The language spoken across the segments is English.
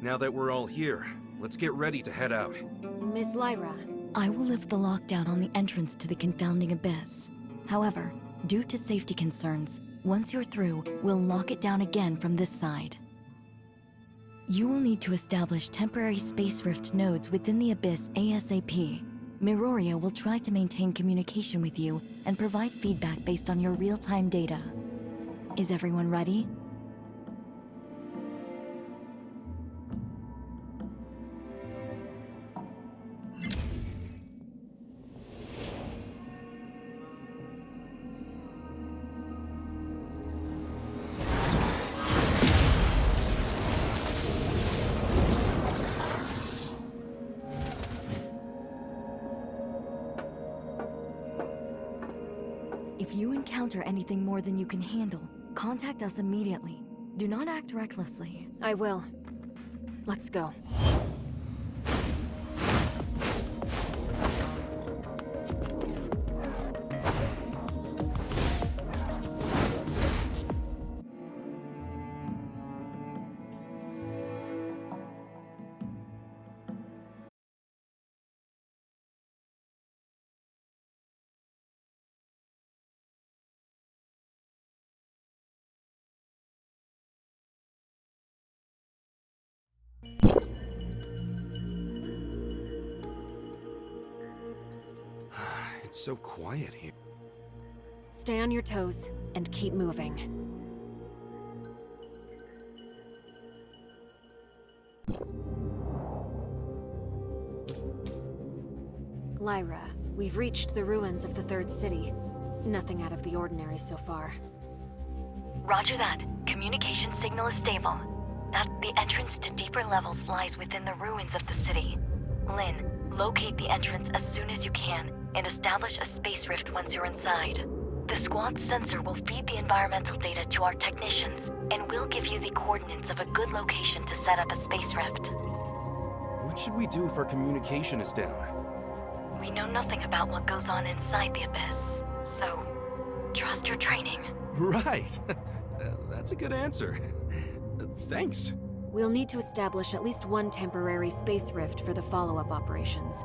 Now that we're all here, let's get ready to head out. Miss Lyra. I will lift the lockdown on the entrance to the confounding abyss. However, due to safety concerns, once you're through, we'll lock it down again from this side. You will need to establish temporary space rift nodes within the abyss ASAP. Miroria will try to maintain communication with you and provide feedback based on your real-time data. Is everyone ready? If you encounter anything more than you can handle, contact us immediately. Do not act recklessly. I will. Let's go. It's so quiet here. Stay on your toes and keep moving. Lyra, we've reached the ruins of the third city. Nothing out of the ordinary so far. Roger that. Communication signal is stable. The entrance to deeper levels lies within the ruins of the city. Lynn, locate the entrance as soon as you can and establish a space rift once you're inside. The squad's sensor will feed the environmental data to our technicians and will give you the coordinates of a good location to set up a space rift. What should we do if our communication is down? We know nothing about what goes on inside the abyss, so trust your training. Right! That's a good answer. Thanks. We'll need to establish at least one temporary space rift for the follow-up operations.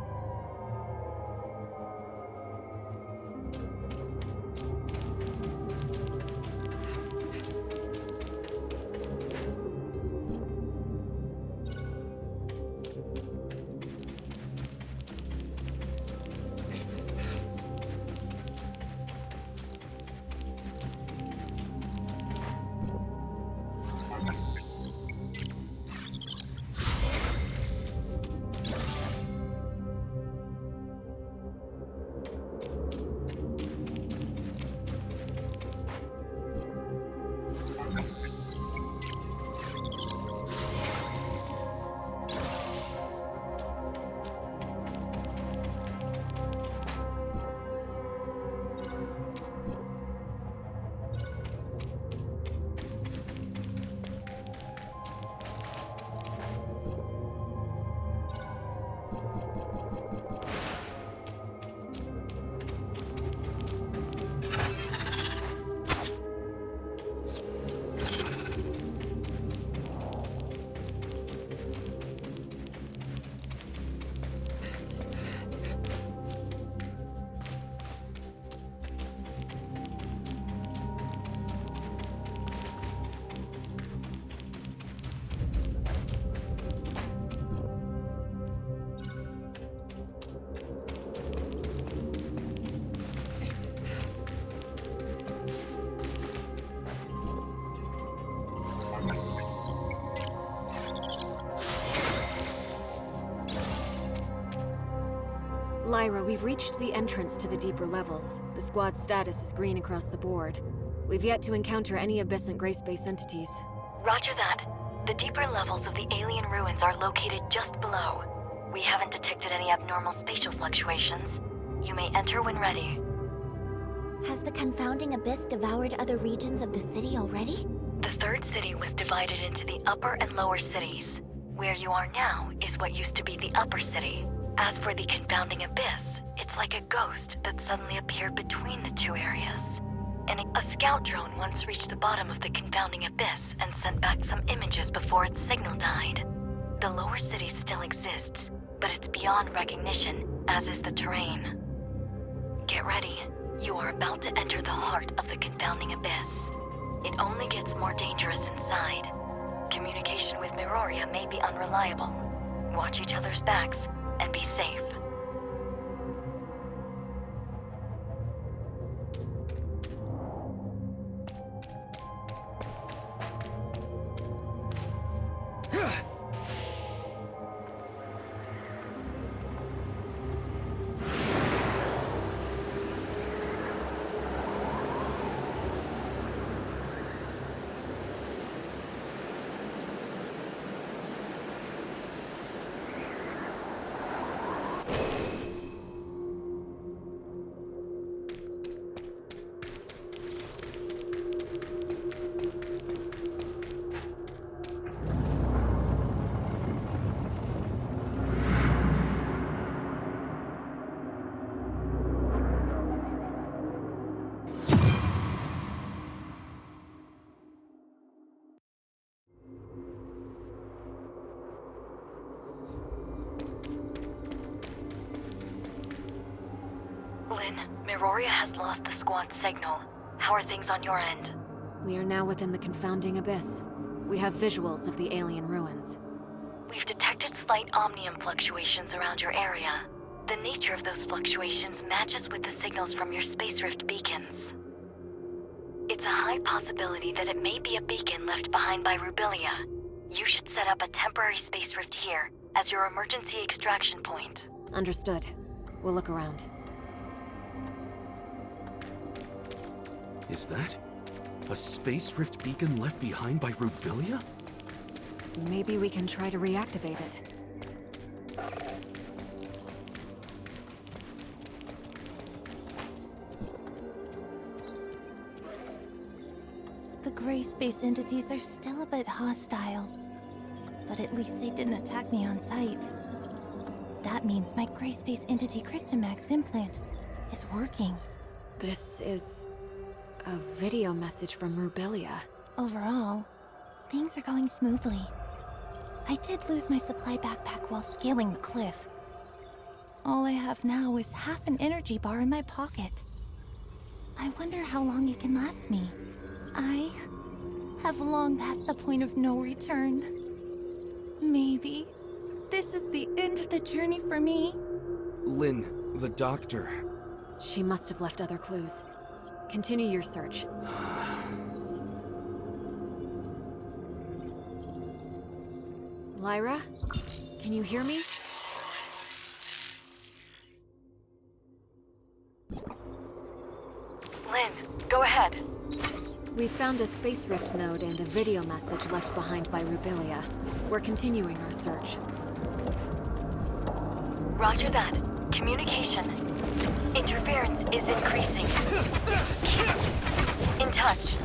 Lyra, we've reached the entrance to the deeper levels. The squad's status is green across the board. We've yet to encounter any abyssal gray space entities. Roger that. The deeper levels of the alien ruins are located just below. We haven't detected any abnormal spatial fluctuations. You may enter when ready. Has the confounding abyss devoured other regions of the city already? The third city was divided into the upper and lower cities. Where you are now is what used to be the upper city. As for the confounding abyss, it's like a ghost that suddenly appeared between the two areas. And a scout drone once reached the bottom of the confounding abyss and sent back some images before its signal died. The lower city still exists, but it's beyond recognition, as is the terrain. Get ready. You are about to enter the heart of the confounding abyss. It only gets more dangerous inside. Communication with Miroria may be unreliable. Watch each other's backs, and be safe. Lynn, Miroria has lost the squad's signal. How are things on your end? We are now within the confounding abyss. We have visuals of the alien ruins. We've detected slight omnium fluctuations around your area. The nature of those fluctuations matches with the signals from your space rift beacons. It's a high possibility that it may be a beacon left behind by Rubilia. You should set up a temporary space rift here as your emergency extraction point. Understood. We'll look around. Is that a space rift beacon left behind by Rubilia? Maybe we can try to reactivate it. The gray space entities are still a bit hostile, but at least they didn't attack me on sight. That means my gray space entity Crystamax implant is working. This is a video message from Rubilia. Overall, things are going smoothly. I did lose my supply backpack while scaling the cliff. All I have now is half an energy bar in my pocket. I wonder how long it can last me. I have long passed the point of no return. Maybe this is the end of the journey for me. Lynn, the doctor. She must have left other clues. Continue your search. Lyra? Can you hear me? Lynn, go ahead. We found a space rift node and a video message left behind by Rubilia. We're continuing our search. Roger that. Communication. Interference is increasing. Keep in touch.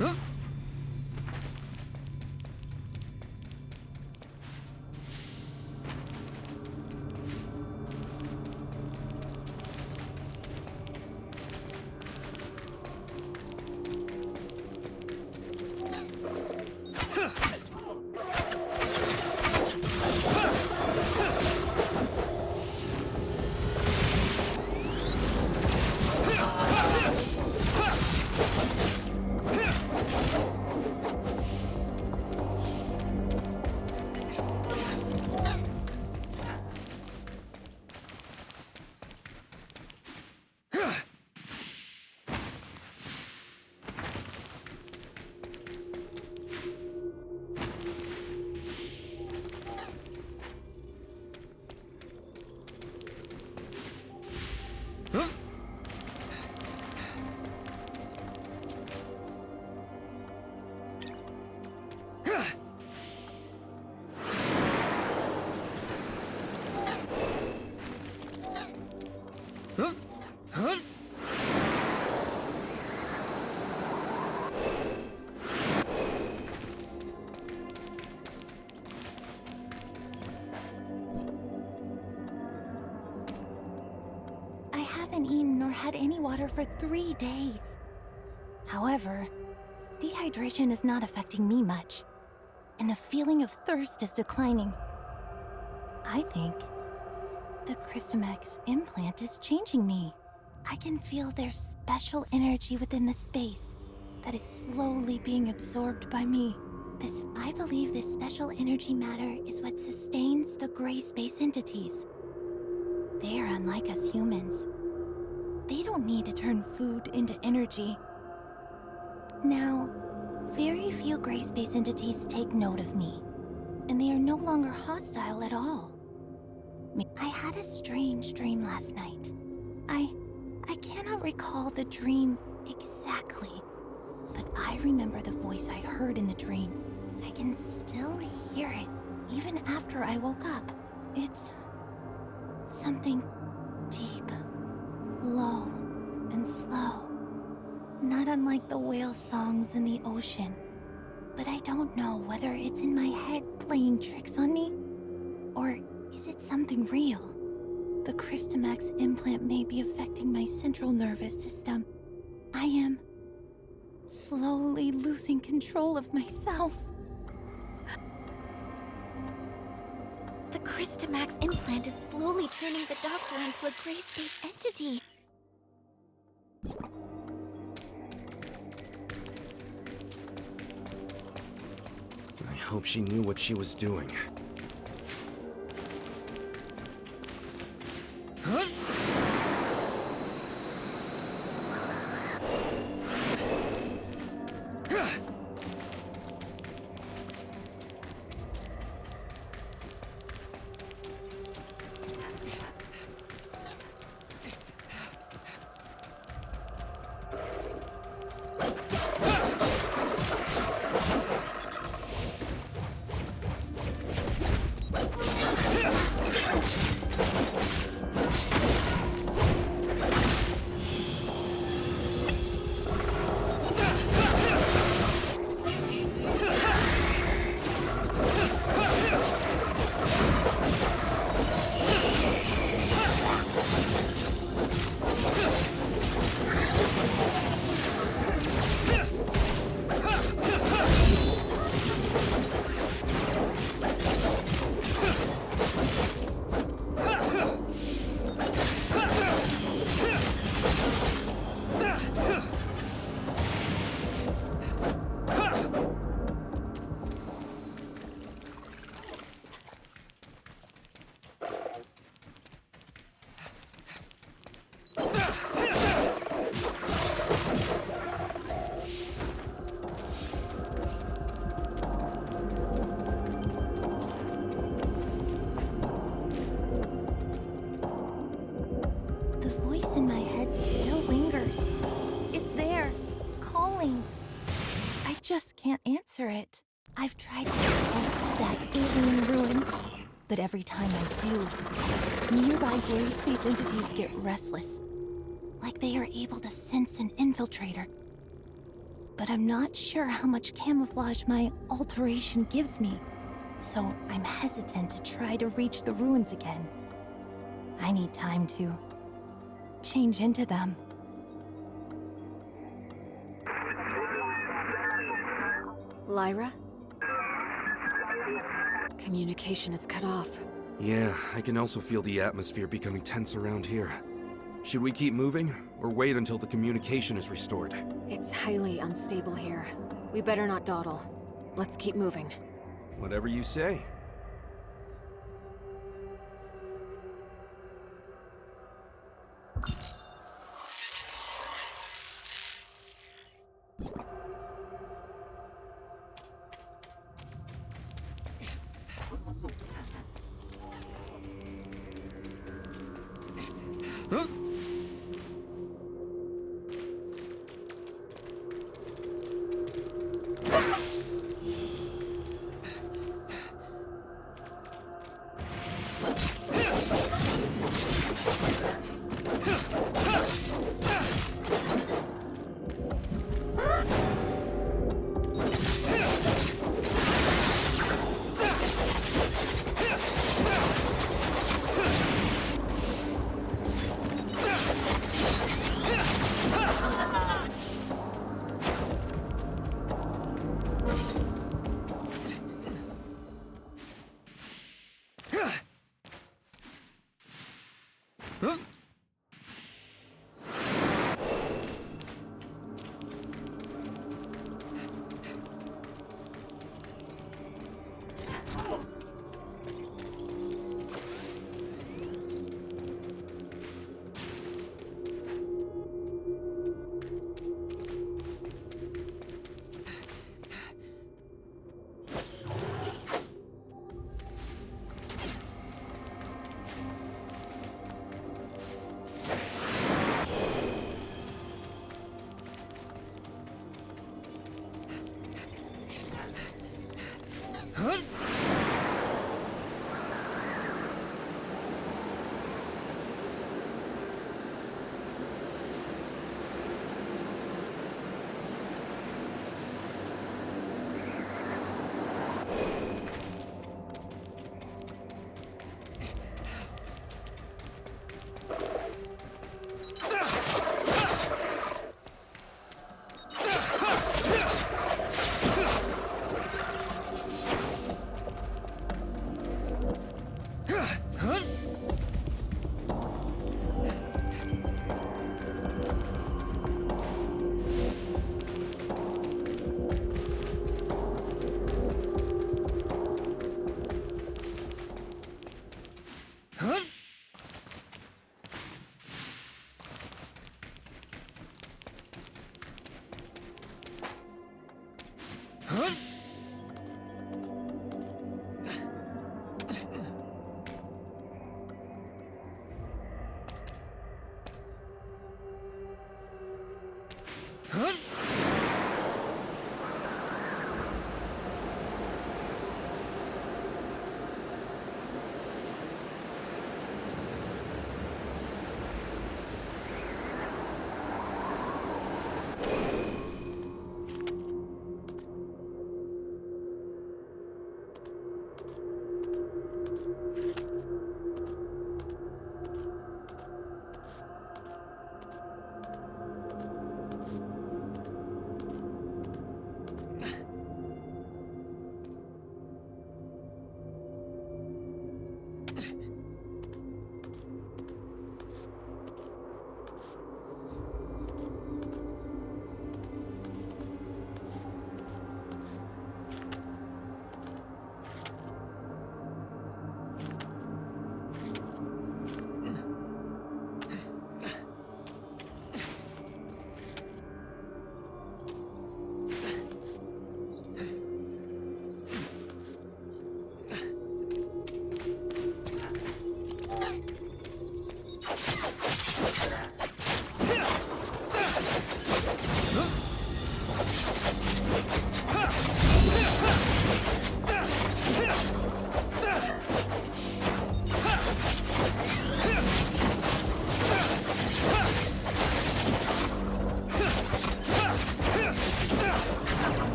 I haven't eaten or had any water for 3 days. However, dehydration is not affecting me much, and the feeling of thirst is declining. I think the Christomax implant is changing me. I can feel their special energy within the space that is slowly being absorbed by me. I believe this special energy matter is what sustains the gray space entities. They are unlike us humans. They don't need to turn food into energy. Now, very few gray space entities take note of me, and they are no longer hostile at all. I had a strange dream last night. I cannot recall the dream exactly, but I remember the voice I heard in the dream. I can still hear it even after I woke up. It's something deep, low, and slow. Not unlike the whale songs in the ocean. But I don't know whether it's in my head playing tricks on me, or is it something real? The Christomax implant may be affecting my central nervous system. I am slowly losing control of myself. The Christomax implant is slowly turning the doctor into a gray space entity. I hope she knew what she was doing. In my head still lingers. It's there, calling. I just can't answer it. I've tried to get close to that alien ruin, but every time I do, nearby gray space entities get restless, like they are able to sense an infiltrator. but I'm not sure how much camouflage my alteration gives me, so I'm hesitant to try to reach the ruins again. I need time to change into them. Lyra? Communication is cut off. Yeah, I can also feel the atmosphere becoming tense around here. Should we keep moving, or wait until the communication is restored? It's highly unstable here. We better not dawdle. Let's keep moving. Whatever you say.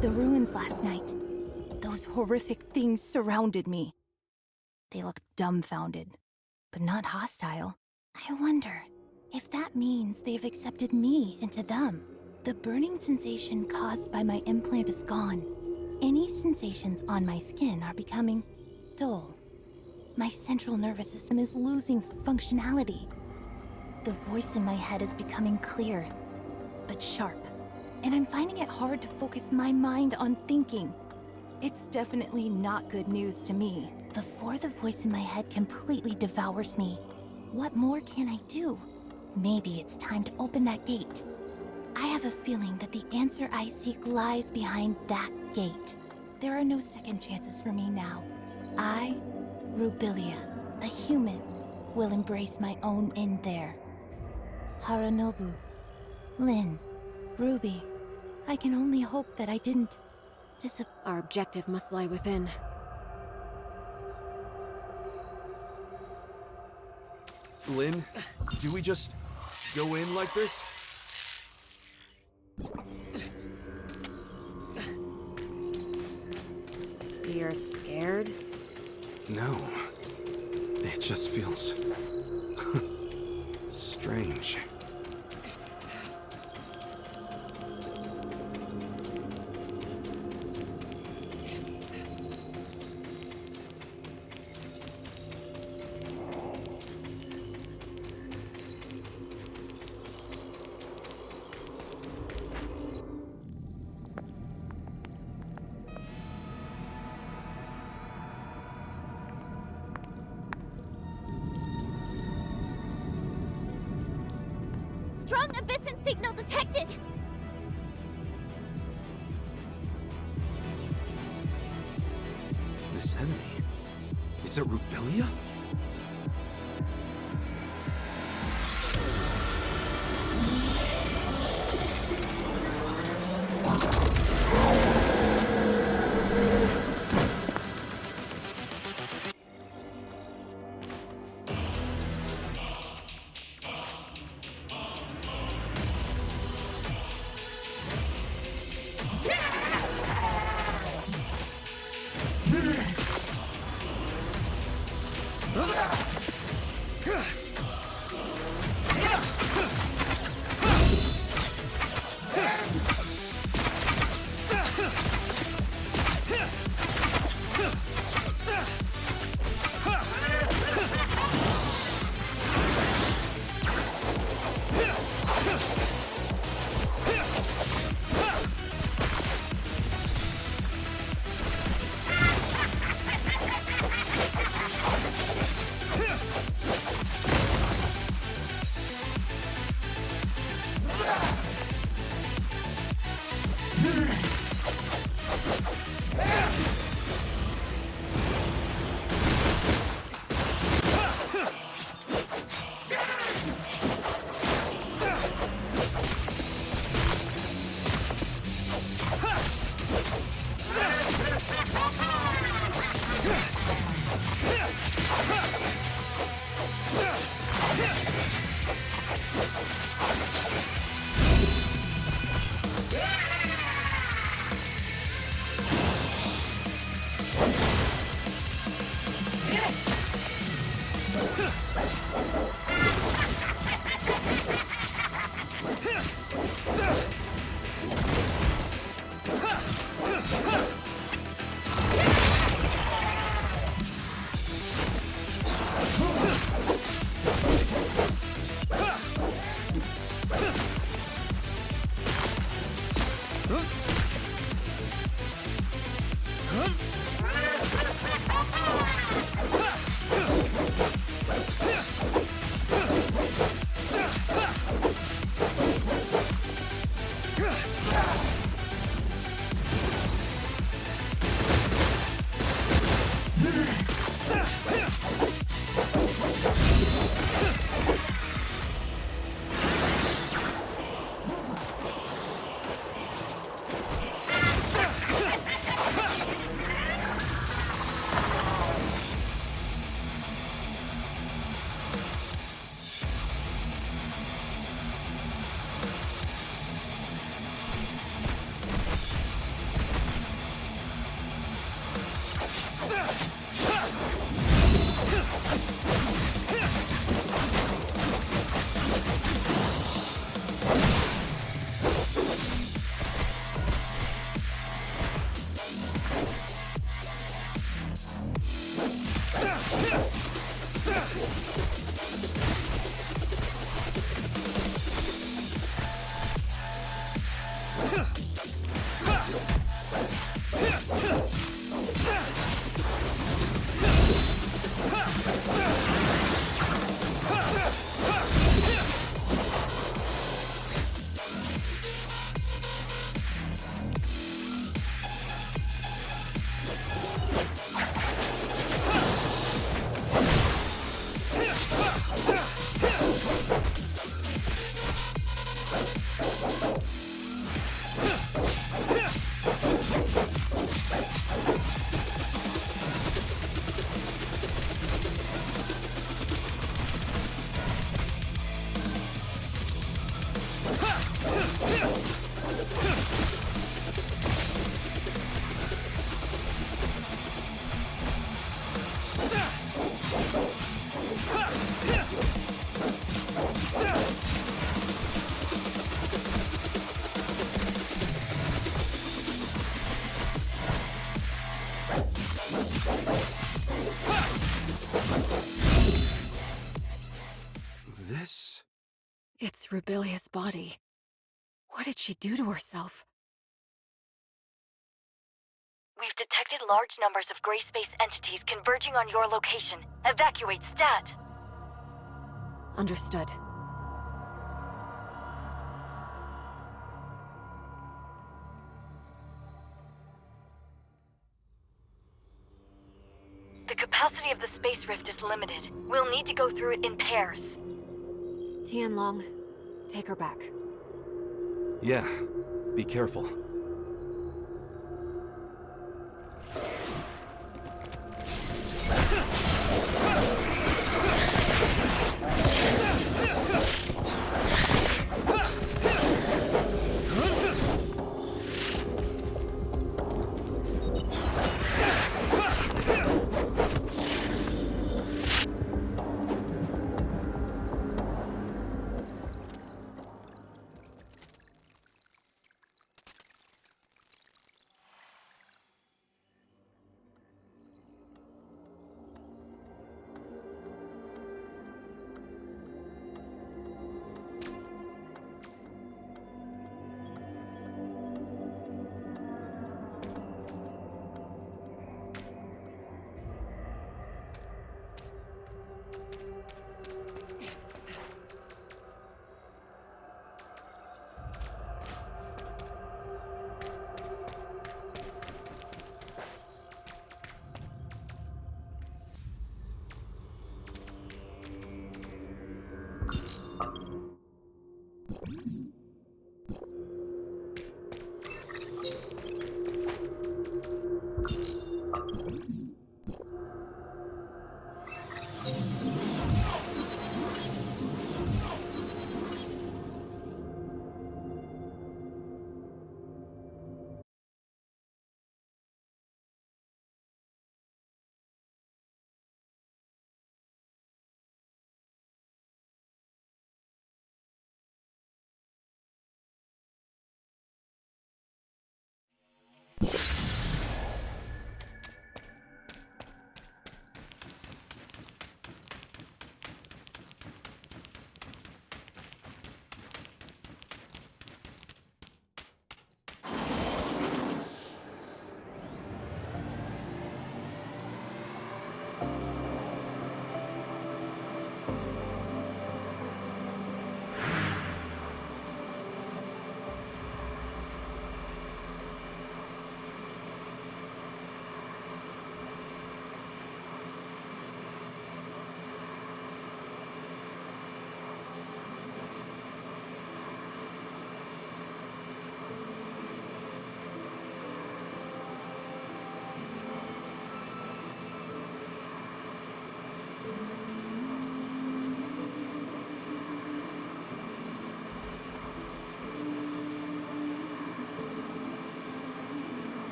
to the ruins last night. Those horrific things surrounded me. They looked dumbfounded, but not hostile. I wonder if that means they've accepted me into them. The burning sensation caused by my implant is gone. Any sensations on my skin are becoming dull. My central nervous system is losing functionality. The voice in my head is becoming clear, but sharp, and I'm finding it hard to focus my mind on thinking. It's definitely not good news to me. Before the voice in my head completely devours me, what more can I do? Maybe it's time to open that gate. I have a feeling that the answer I seek lies behind that gate. There are no second chances for me now. I, Rubilia, a human, will embrace my own end there. Haranobu, Lin, Ruby, I can only hope that I didn't Our objective must lie within. Lynn, do we just go in like this? You're scared? No. It just feels strange. Strong Abyssin signal detected! This enemy? Is it Rubilia? This? Its rebellious body. What did she do to herself? We've detected large numbers of gray space entities converging on your location. Evacuate stat! Understood. The capacity of the space rift is limited. We'll need to go through it in pairs. Tianlong, take her back. Yeah. Be careful.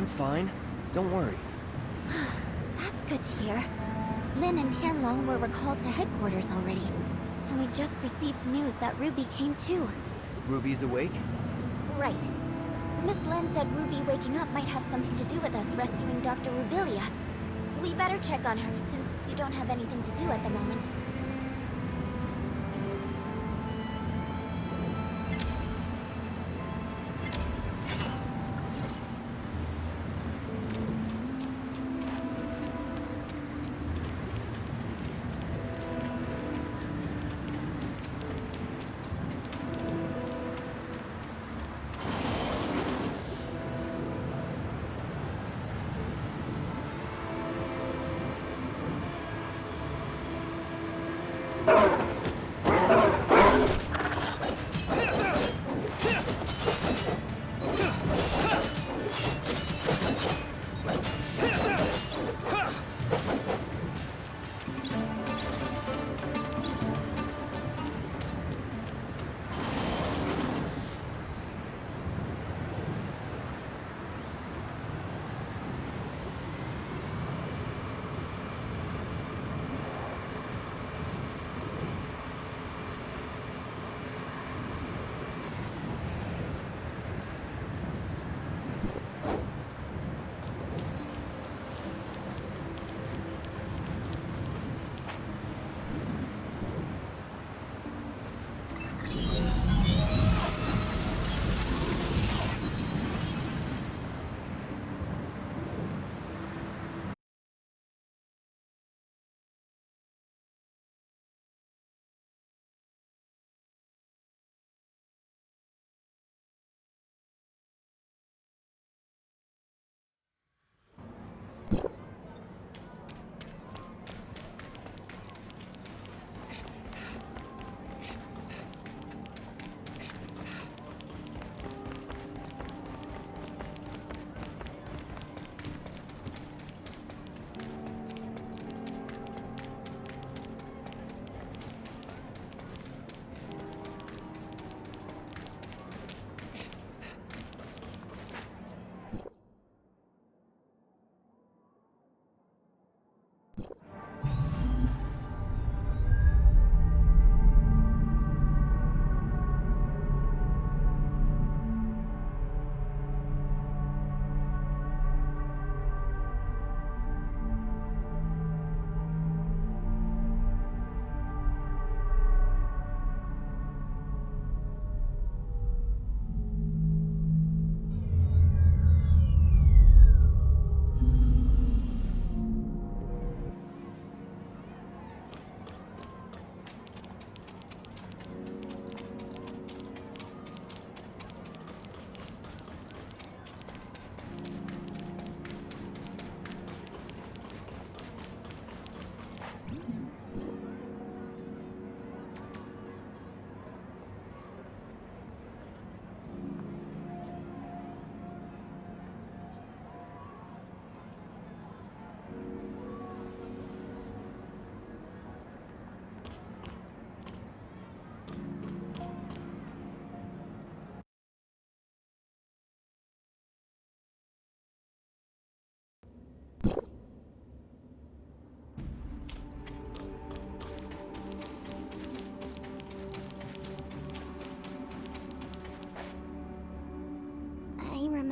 fine. Don't worry. That's good to hear. Lin and Tianlong were recalled to headquarters already. And we just received news that Ruby came too. Ruby's awake? Right. Miss Lin said Ruby waking up might have something to do with us rescuing Dr. Rubilia. We better check on her, since you don't have anything to do at the moment.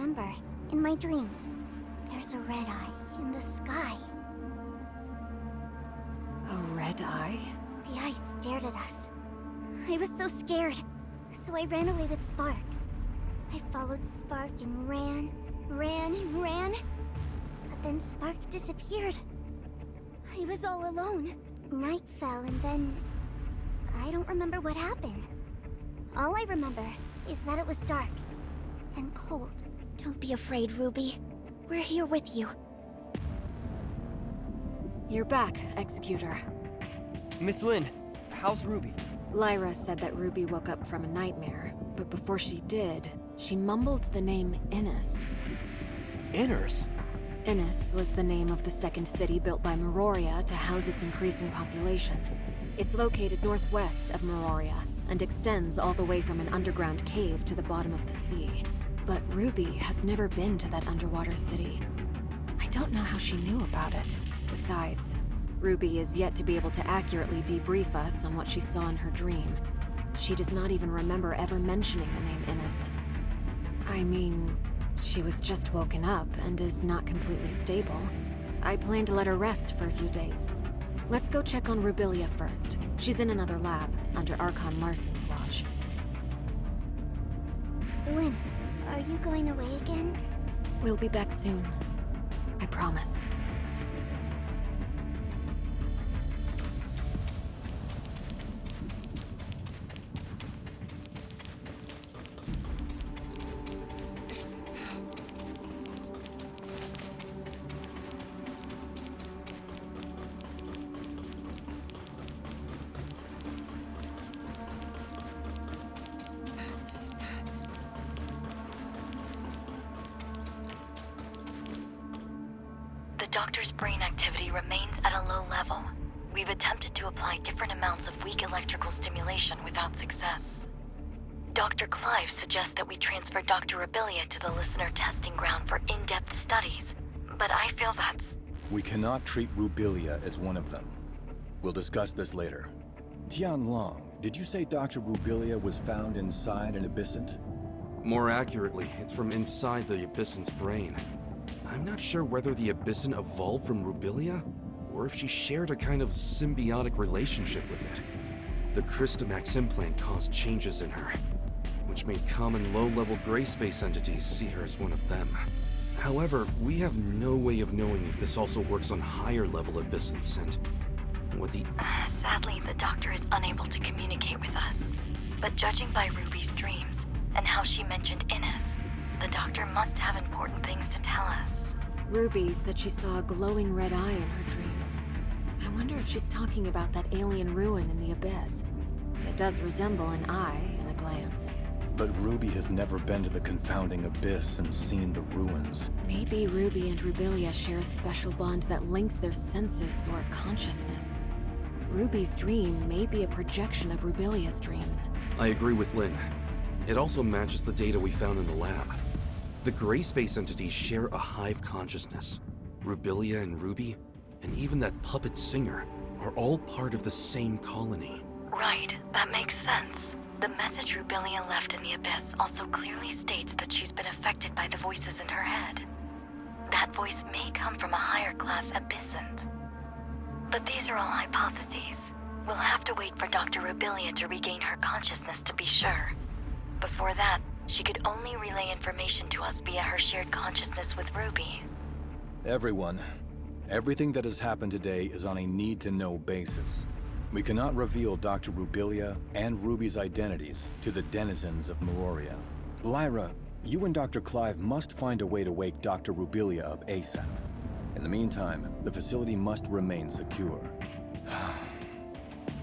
remember, in my dreams, there's a red eye in the sky. A red eye? The eye stared at us. I was so scared, so I ran away with Spark. I followed Spark and ran. But then Spark disappeared. I was all alone. Night fell and then... I don't remember what happened. All I remember is that it was dark and cold. Don't be afraid, Ruby. We're here with you. You're back, Executor. Miss Lin, how's Ruby? Lyra said that Ruby woke up from a nightmare, but before she did, she mumbled the name Innis. Inners? Innis was the name of the second city built by Meroria to house its increasing population. It's located northwest of Meroria, and extends all the way from an underground cave to the bottom of the sea. But Ruby has never been to that underwater city. I don't know how she knew about it. Besides, Ruby is yet to be able to accurately debrief us on what she saw in her dream. She does not even remember ever mentioning the name Innes. I mean, she was just woken up and is not completely stable. I plan to let her rest for a few days. Let's go check on Rubilia first. She's in another lab, under Archon Larson's watch. Lynn, are you going away again? We'll be back soon. I promise. The doctor's brain activity remains at a low level. We've attempted to apply different amounts of weak electrical stimulation without success. Dr. Clive suggests that we transfer Dr. Rubilia to the listener testing ground for in-depth studies, but I feel that's... We cannot treat Rubilia as one of them. We'll discuss this later. Tianlong, did you say Dr. Rubilia was found inside an abyssant? More accurately, it's from inside the abyssant's brain. I'm not sure whether the abyssant evolved from Rubilia, or if she shared a kind of symbiotic relationship with it. The Crystamax implant caused changes in her, which made common low-level gray space entities see her as one of them. However, we have no way of knowing if this also works on higher-level abyssants and what the... Sadly, the doctor is unable to communicate with us. But judging by Ruby's dreams, and how she mentioned Innes, the doctor must have important things to tell us. Ruby said she saw a glowing red eye in her dreams. I wonder if she's talking about that alien ruin in the abyss. It does resemble an eye in a glance. But Ruby has never been to the confounding abyss and seen the ruins. Maybe Ruby and Rubilia share a special bond that links their senses or consciousness. Ruby's dream may be a projection of Rubilia's dreams. I agree with Lynn. It also matches the data we found in the lab. The gray space entities share a hive consciousness. Rubilia and Ruby, and even that puppet singer, are all part of the same colony. Right, that makes sense. The message Rubilia left in the abyss also clearly states that she's been affected by the voices in her head. That voice may come from a higher class abyssant. But these are all hypotheses. We'll have to wait for Dr. Rubilia to regain her consciousness to be sure. Before that, she could only relay information to us via her shared consciousness with Ruby. Everyone, everything that has happened today is on a need-to-know basis. We cannot reveal Dr. Rubilia and Ruby's identities to the denizens of Meroria. Lyra, you and Dr. Clive must find a way to wake Dr. Rubilia up ASAP. In the meantime, the facility must remain secure.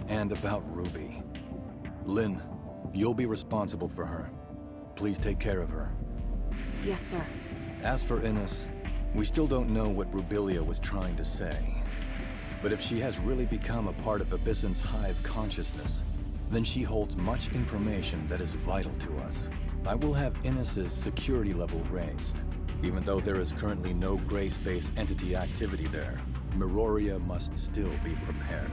And about Ruby. Lynn, you'll be responsible for her. Please take care of her. Yes, sir. As for Innes, we still don't know what Rubilia was trying to say. But if she has really become a part of Abysson's hive consciousness, then she holds much information that is vital to us. I will have Innes's security level raised. Even though there is currently no gray space entity activity there, Meroria must still be prepared.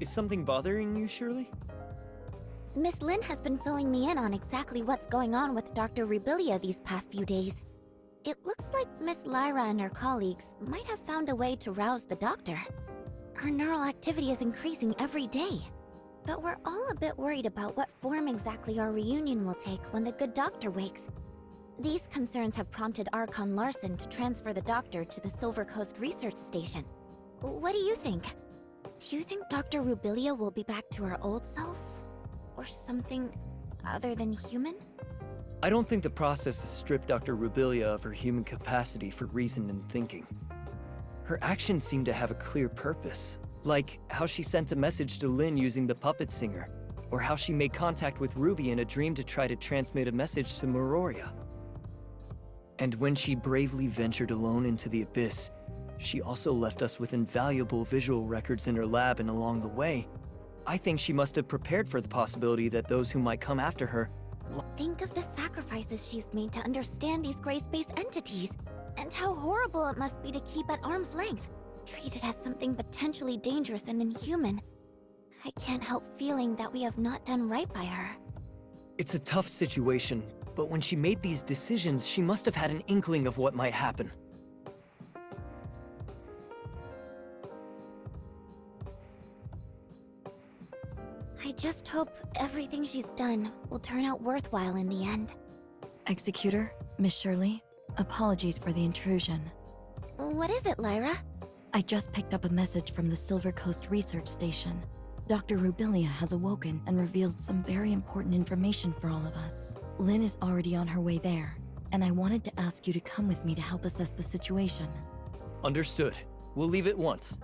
Is something bothering you, Shirley? Miss Lin has been filling me in on exactly what's going on with Dr. Rubilia these past few days. It looks like Miss Lyra and her colleagues might have found a way to rouse the doctor. Her neural activity is increasing every day. But we're all a bit worried about what form exactly our reunion will take when the good doctor wakes. These concerns have prompted Archon Larson to transfer the doctor to the Silver Coast Research Station. What do you think? Do you think Dr. Rubilia will be back to her old self? Or something other than human? I don't think the process has stripped Dr. Rubilia of her human capacity for reason and thinking. Her actions seem to have a clear purpose, like how she sent a message to Lin using the puppet singer, or how she made contact with Ruby in a dream to try to transmit a message to Meroria. And when she bravely ventured alone into the abyss, she also left us with invaluable visual records in her lab, and along the way, I think she must have prepared for the possibility that those who might come after her. Think of the sacrifices she's made to understand these gray space entities, and how horrible it must be to keep at arm's length, treated as something potentially dangerous and inhuman. I can't help feeling that we have not done right by her. It's a tough situation, but when she made these decisions, she must have had an inkling of what might happen. I just hope everything she's done will turn out worthwhile in the end. Executor, Miss Shirley, apologies for the intrusion. What is it, Lyra? I just picked up a message from the Silver Coast Research Station. Dr. Rubilia has awoken and revealed some very important information for all of us. Lin is already on her way there, and I wanted to ask you to come with me to help assess the situation. Understood. We'll leave at once.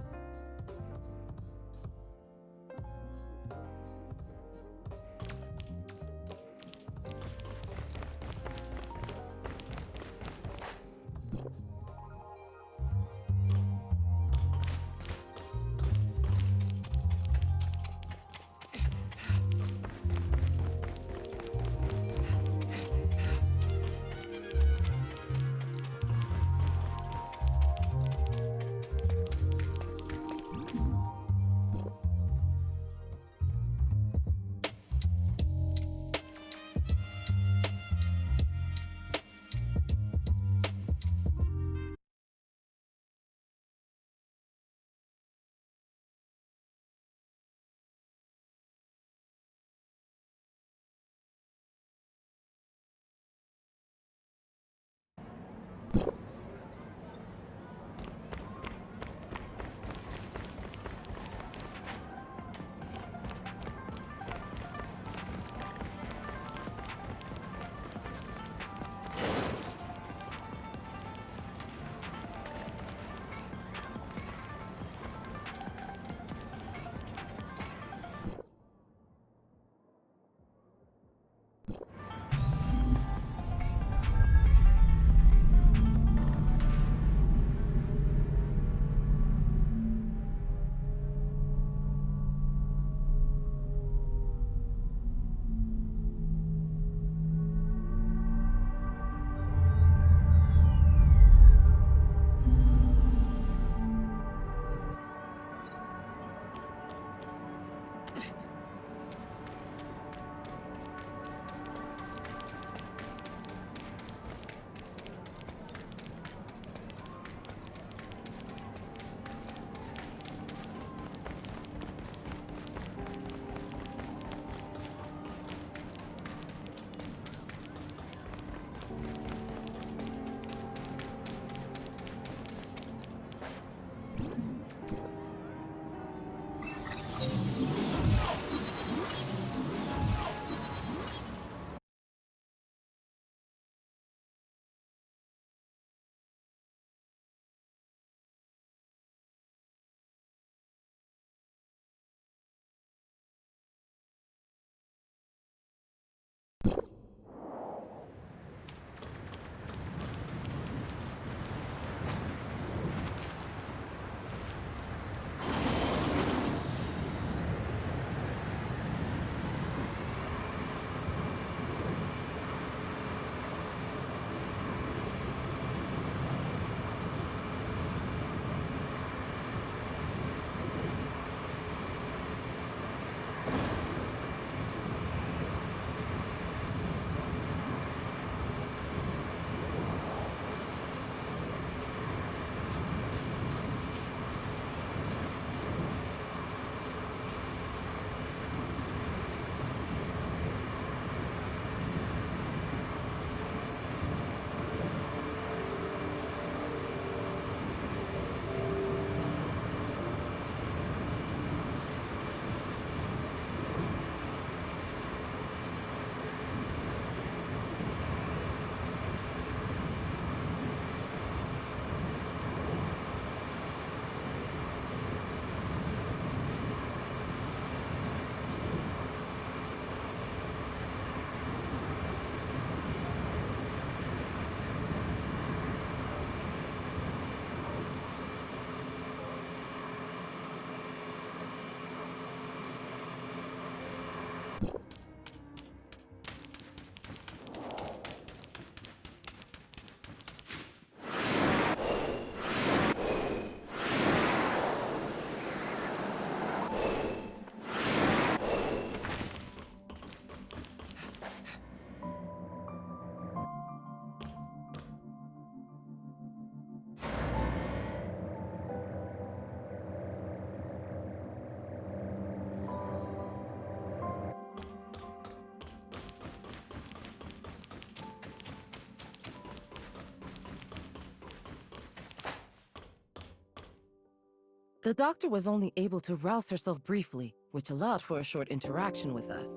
The doctor was only able to rouse herself briefly, which allowed for a short interaction with us.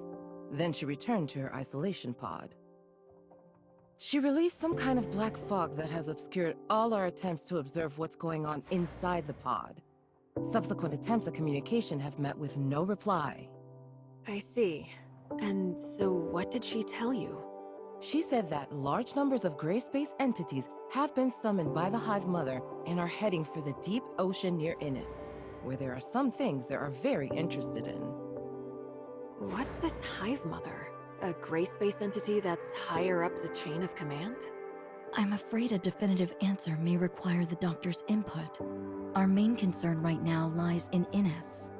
Then she returned to her isolation pod. She released some kind of black fog that has obscured all our attempts to observe what's going on inside the pod. Subsequent attempts at communication have met with no reply. I see. And so what did she tell you? She said that large numbers of gray space entities have been summoned by the Hive Mother and are heading for the deep ocean near Innis, where there are some things they are very interested in. What's this Hive Mother? A gray space entity that's higher up the chain of command? I'm afraid a definitive answer may require the doctor's input. Our main concern right now lies in Innis.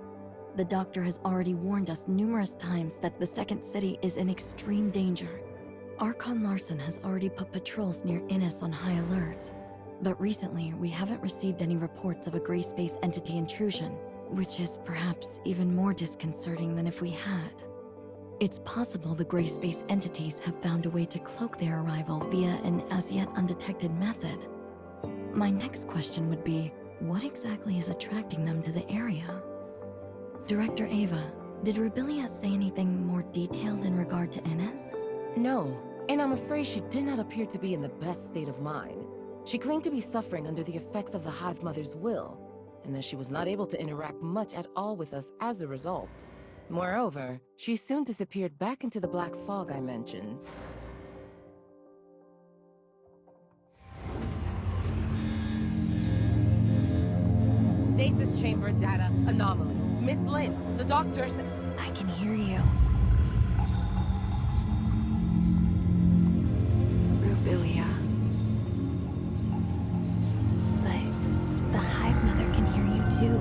The doctor has already warned us numerous times that the second city is in extreme danger. Archon Larson has already put patrols near Innis on high alert. But recently, we haven't received any reports of a gray space entity intrusion, which is perhaps even more disconcerting than if we had. It's possible the gray space entities have found a way to cloak their arrival via an as-yet undetected method. My next question would be, what exactly is attracting them to the area? Director Ava, did Rubilia say anything more detailed in regard to Innis? No, and I'm afraid she did not appear to be in the best state of mind. She claimed to be suffering under the effects of the Hive Mother's will, and that she was not able to interact much at all with us as a result. Moreover, she soon disappeared back into the black fog I mentioned. Stasis chamber data anomaly. Miss Lin, the doctors... I can hear you. Rubilia. The Hive Mother can hear you too.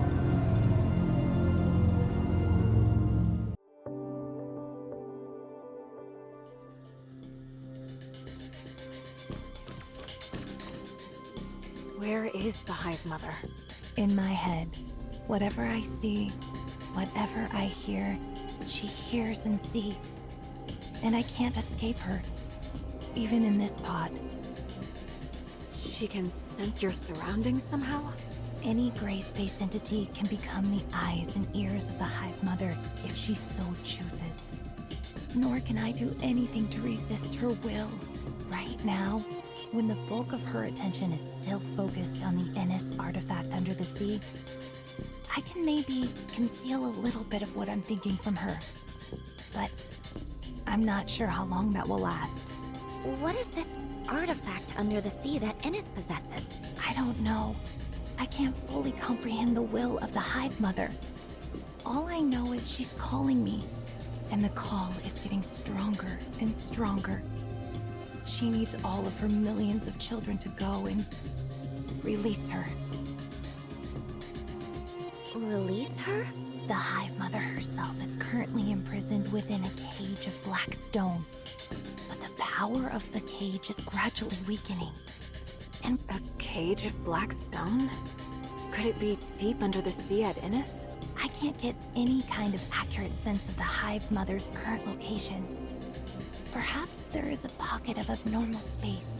Where is the Hive Mother? In my head, whatever I see, whatever I hear, she hears and sees. And I can't escape her, even in this pod. She can sense your surroundings somehow? Any gray space entity can become the eyes and ears of the Hive Mother if she so chooses. Nor can I do anything to resist her will. Right now, when the bulk of her attention is still focused on the Innis artifact under the sea, I can maybe conceal a little bit of what I'm thinking from her. But I'm not sure how long that will last. What is this artifact under the sea that Innis possesses? I don't know. I can't fully comprehend the will of the Hive Mother. All I know is she's calling me, and the call is getting stronger and stronger. She needs all of her millions of children to go and release her. Release her? The Hive Mother herself is currently imprisoned within a cage of black stone. But the power of the cage is gradually weakening. And a cage of black stone? Could it be deep under the sea at Innis? I can't get any kind of accurate sense of the Hive Mother's current location. Perhaps there is a pocket of abnormal space,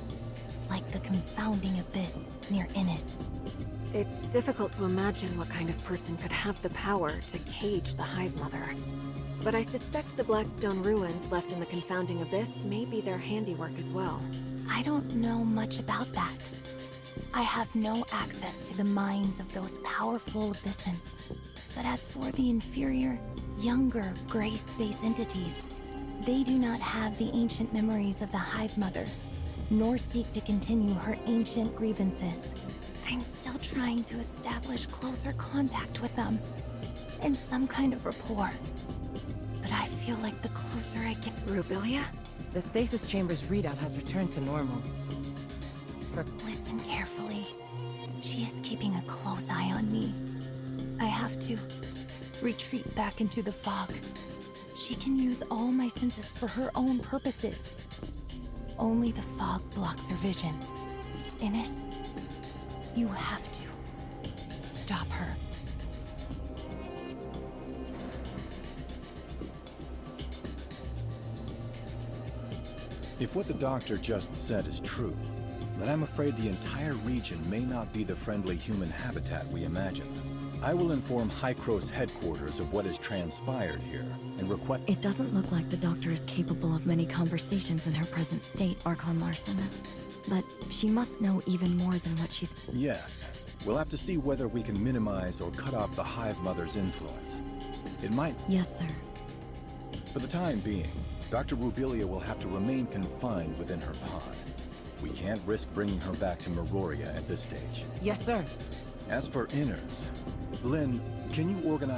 like the confounding abyss near Innis. It's difficult to imagine what kind of person could have the power to cage the Hive Mother. But I suspect the Blackstone ruins left in the confounding abyss may be their handiwork as well. I don't know much about that. I have no access to the minds of those powerful abyssins. But as for the inferior, younger gray space entities, they do not have the ancient memories of the Hive Mother, nor seek to continue her ancient grievances. I'm still trying to establish closer contact with them, and some kind of rapport. But I feel like the closer I get... Rubilia? The stasis chamber's readout has returned to normal. Listen carefully. She is keeping a close eye on me. I have to retreat back into the fog. She can use all my senses for her own purposes. Only the fog blocks her vision. Innis, you have to stop her. If what the doctor just said is true, then I'm afraid the entire region may not be the friendly human habitat we imagined. I will inform Hykros headquarters of what has transpired here, and request— It doesn't look like the doctor is capable of many conversations in her present state, Archon Larson. But she must know even more than what she's— Yes. We'll have to see whether we can minimize or cut off the Hive Mother's influence. It might— Yes, sir. For the time being, Dr. Rubilia will have to remain confined within her pod. We can't risk bringing her back to Meroria at this stage. Yes, sir. As for inners, Lynn, can you organize